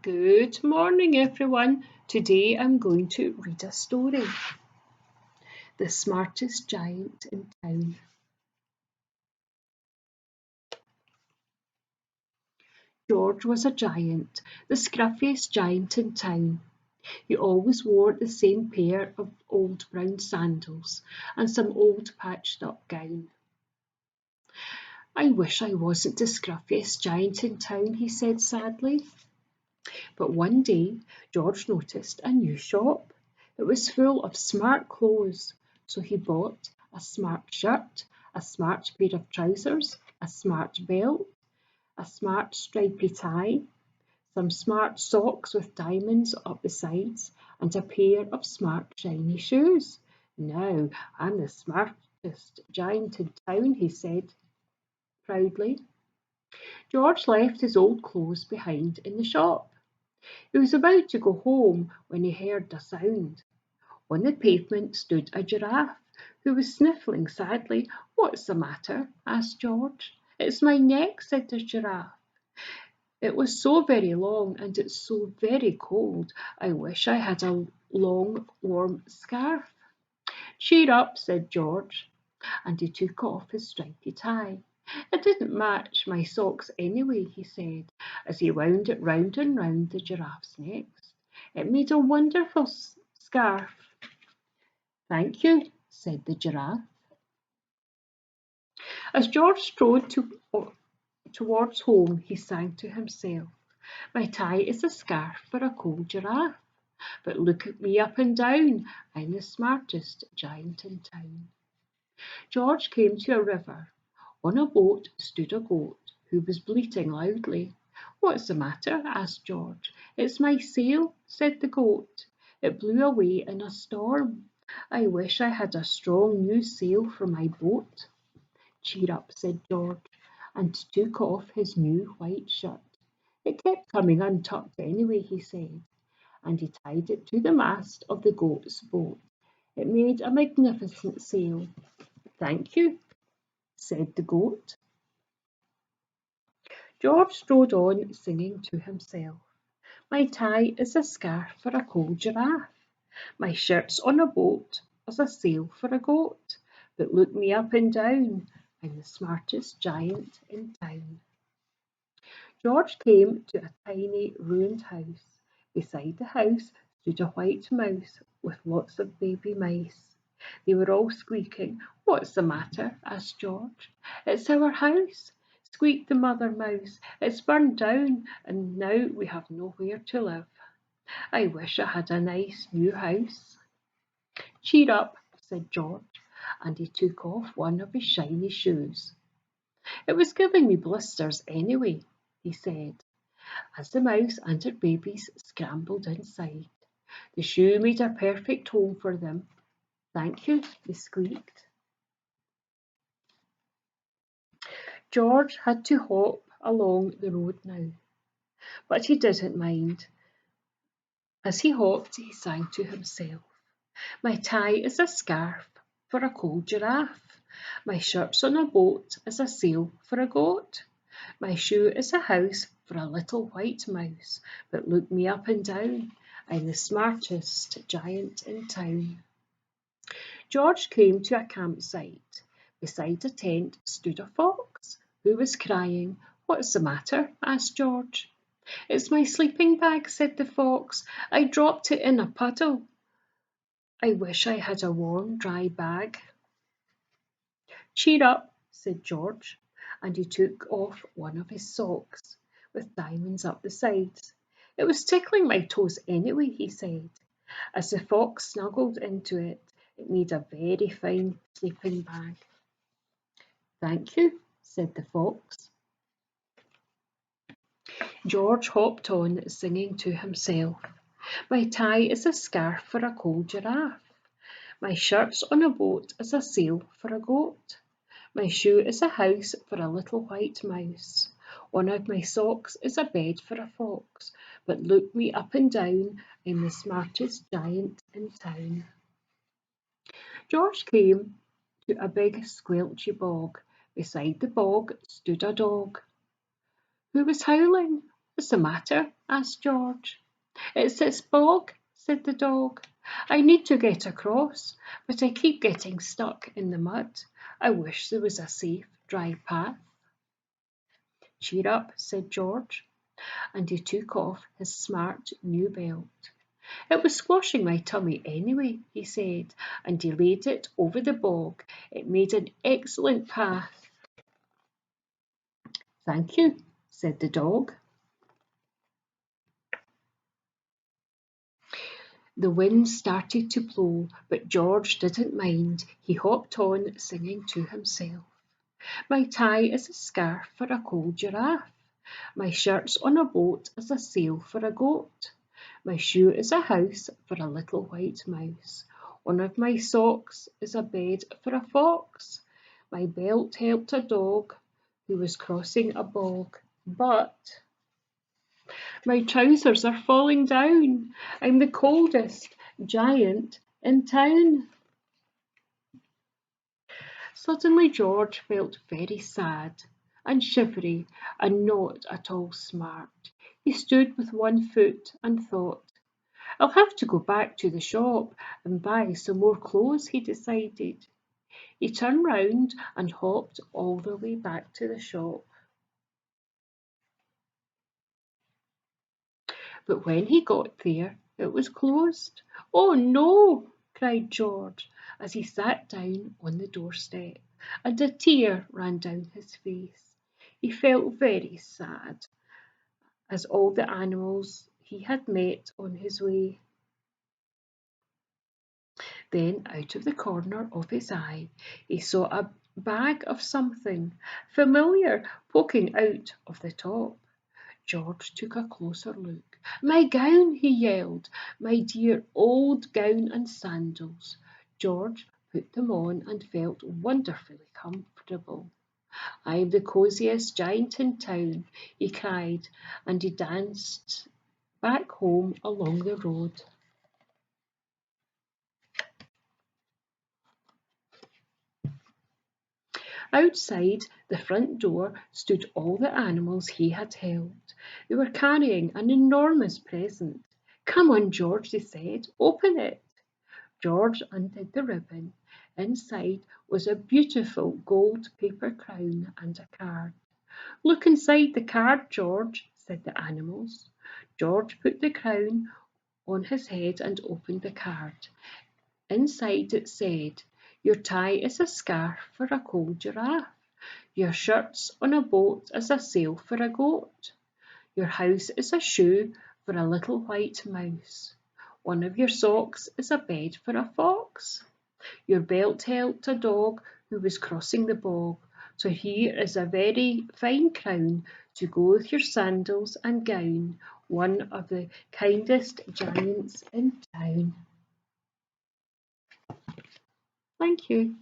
Good morning, everyone. Today I'm going to read a story. The Smartest Giant in Town. George was a giant, the scruffiest giant in town. He always wore the same pair of old brown sandals and some old patched up gown. I wish I wasn't the scruffiest giant in town, he said sadly. But one day George noticed a new shop. It was full of smart clothes, so he bought a smart shirt, a smart pair of trousers, a smart belt, a smart stripy tie, some smart socks with diamonds up the sides, and a pair of smart shiny shoes. Now I'm the smartest giant in town, he said proudly. George left his old clothes behind in the shop. He was about to go home when he heard a sound. On the pavement stood a giraffe, who was sniffling sadly. "What's the matter?" asked George. "It's my neck," said the giraffe. "It was so very long, and it's so very cold. I wish I had a long, warm scarf." "Cheer up," said George, and he took off his stripy tie. "It didn't match my socks anyway," he said, as he wound it round and round the giraffe's neck. "It made a wonderful scarf." "Thank you," said the giraffe. As George strode towards home, he sang to himself, "My tie is a scarf for a cold giraffe, but look at me up and down, I'm the smartest giant in town." George came to a river. On a boat stood a goat who was bleating loudly. "What's the matter?" asked George. "It's my sail," said the goat. "It blew away in a storm. I wish I had a strong new sail for my boat." "Cheer up," said George, and took off his new white shirt. "It kept coming untucked anyway," he said, and he tied it to the mast of the goat's boat. It made a magnificent sail. "Thank you," said the goat. George strode on, singing to himself, "My tie is a scarf for a cold giraffe. My shirt's on a boat as a sail for a goat. But look me up and down, I'm the smartest giant in town." George came to a tiny ruined house. Beside the house stood a white mouse with lots of baby mice. They were all squeaking. "What's the matter?" asked George. "It's our house," squeaked the mother mouse. "It's burned down, and now we have nowhere to live. I wish I had a nice new house." "Cheer up," said George, and he took off one of his shiny shoes. "It was giving me blisters anyway," he said, as the mouse and her babies scrambled inside. The shoe made a perfect home for them. "Thank you," they squeaked. George had to hop along the road now, but he didn't mind. As he hopped, he sang to himself, "My tie is a scarf for a cold giraffe. My shirt's on a boat as a sail for a goat. My shoe is a house for a little white mouse. But look me up and down, I'm the smartest giant in town." George came to a campsite. Beside a tent stood a fox who was crying. "What's the matter?" asked George. "It's my sleeping bag," said the fox. "I dropped it in a puddle. I wish I had a warm, dry bag." "Cheer up," said George, and he took off one of his socks with diamonds up the sides. "It was tickling my toes anyway," he said. As the fox snuggled into it, it made a very fine sleeping bag. "Thank you," said the fox. George hopped on, singing to himself, "My tie is a scarf for a cold giraffe. My shirt's on a boat as a sail for a goat. My shoe is a house for a little white mouse. One of my socks is a bed for a fox. But look me up and down, I'm the smartest giant in town." George came to a big squelchy bog. Beside the bog stood a dog who was howling. What's the matter? Asked George. It's this bog, said the dog. I need to get across, but I keep getting stuck in the mud. I wish there was a safe, dry path. Cheer up, said George, and he took off his smart new belt. It was squashing my tummy anyway, he said, and he laid it over the bog. It made an excellent path. Thank you, said the dog. The wind started to blow, but George didn't mind. He hopped on, singing to himself. My tie is a scarf for a cold giraffe. My shirt's on a boat as a sail for a goat. My shoe is a house for a little white mouse. One of my socks is a bed for a fox. My belt helped a dog who was crossing a bog. But my trousers are falling down. I'm the coldest giant in town. Suddenly George felt very sad and shivery and not at all smart. He stood with one foot and thought, I'll have to go back to the shop and buy some more clothes, he decided. He turned round and hopped all the way back to the shop. But when he got there, it was closed. Oh no, cried George as he sat down on the doorstep, and a tear ran down his face. He felt very sad, as all the animals he had met on his way. Then, out of the corner of his eye, he saw a bag of something familiar poking out of the top. George took a closer look. My gown, he yelled, my dear old gown and sandals. George put them on and felt wonderfully comfortable. I'm the cosiest giant in town, he cried, and he danced back home along the road. Outside the front door stood all the animals he had helped. They were carrying an enormous present. Come on, George, they said, open it. George undid the ribbon. Inside was a beautiful gold paper crown and a card. Look inside the card, George, said the animals. George put the crown on his head and opened the card. Inside it said, Your tie is a scarf for a cold giraffe. Your shirt's on a boat as a sail for a goat. Your house is a shoe for a little white mouse. One of your socks is a bed for a fox. Your belt helped a dog who was crossing the bog. So here is a very fine crown to go with your sandals and gown, one of the kindest giants in town. Thank you.